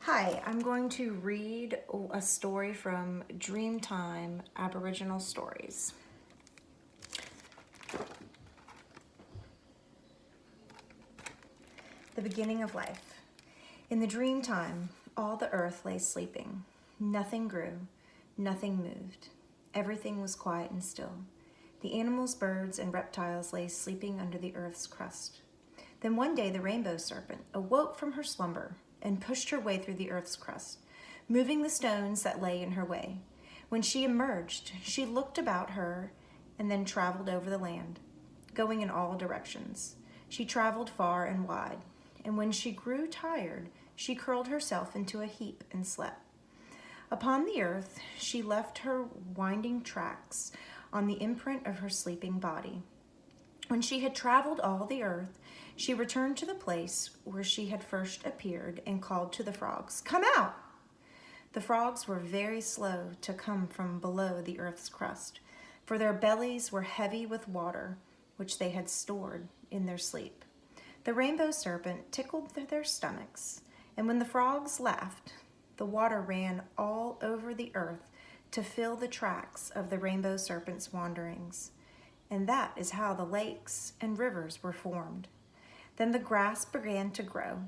Hi, I'm going to read a story from Dreamtime Aboriginal Stories. The beginning of life. In the dream time, all the earth lay sleeping. Nothing grew, nothing moved. Everything was quiet and still. The animals, birds, and reptiles lay sleeping under the earth's crust. Then one day the rainbow serpent awoke from her slumber and pushed her way through the earth's crust, moving the stones that lay in her way. When she emerged, she looked about her and then traveled over the land, going in all directions. She traveled far and wide, and when she grew tired, she curled herself into a heap and slept. Upon the earth, she left her winding tracks on the imprint of her sleeping body. When she had traveled all the earth, she returned to the place where she had first appeared and called to the frogs, "Come out!" The frogs were very slow to come from below the earth's crust, for their bellies were heavy with water, which they had stored in their sleep. The rainbow serpent tickled their stomachs, and when the frogs laughed, the water ran all over the earth to fill the tracks of the rainbow serpent's wanderings. And that is how the lakes and rivers were formed. Then the grass began to grow,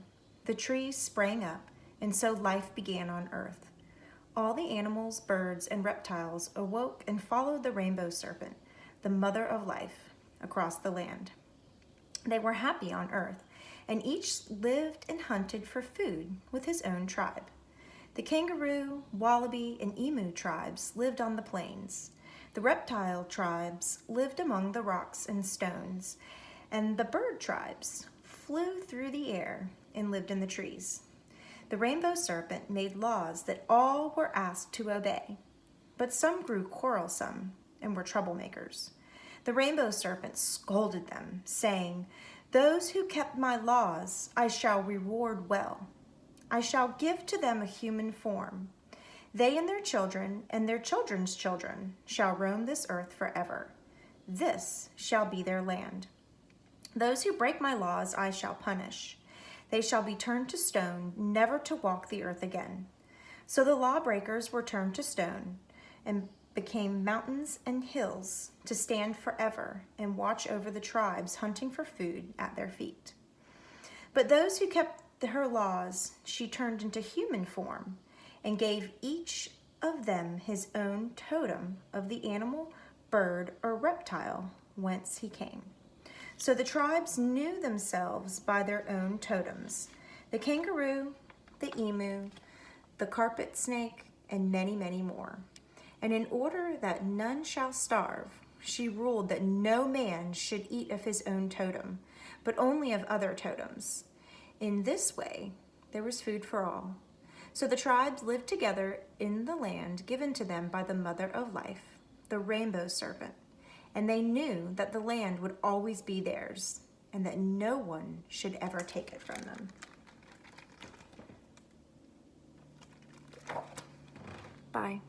the trees sprang up, and so life began on earth. All the animals, birds, and reptiles awoke and followed the rainbow serpent, the mother of life, across the land. They were happy on earth, and each lived and hunted for food with his own tribe. The kangaroo, wallaby, and emu tribes lived on the plains. The reptile tribes lived among the rocks and stones, and the bird tribes flew through the air and lived in the trees. The rainbow serpent made laws that all were asked to obey, but some grew quarrelsome and were troublemakers. The rainbow serpent scolded them, saying, "Those who kept my laws I shall reward well. I shall give to them a human form. They and their children's children shall roam this earth forever. This shall be their land. Those who break my laws I shall punish. They shall be turned to stone, never to walk the earth again." So the lawbreakers were turned to stone and became mountains and hills to stand forever and watch over the tribes hunting for food at their feet. But those who kept her laws she turned into human form and gave each of them his own totem of the animal, bird, or reptile whence he came. So the tribes knew themselves by their own totems: the kangaroo, the emu, the carpet snake, and many, many more. And in order that none shall starve, she ruled that no man should eat of his own totem, but only of other totems. In this way, there was food for all. So the tribes lived together in the land given to them by the mother of life, the rainbow serpent, and they knew that the land would always be theirs and that no one should ever take it from them. Bye.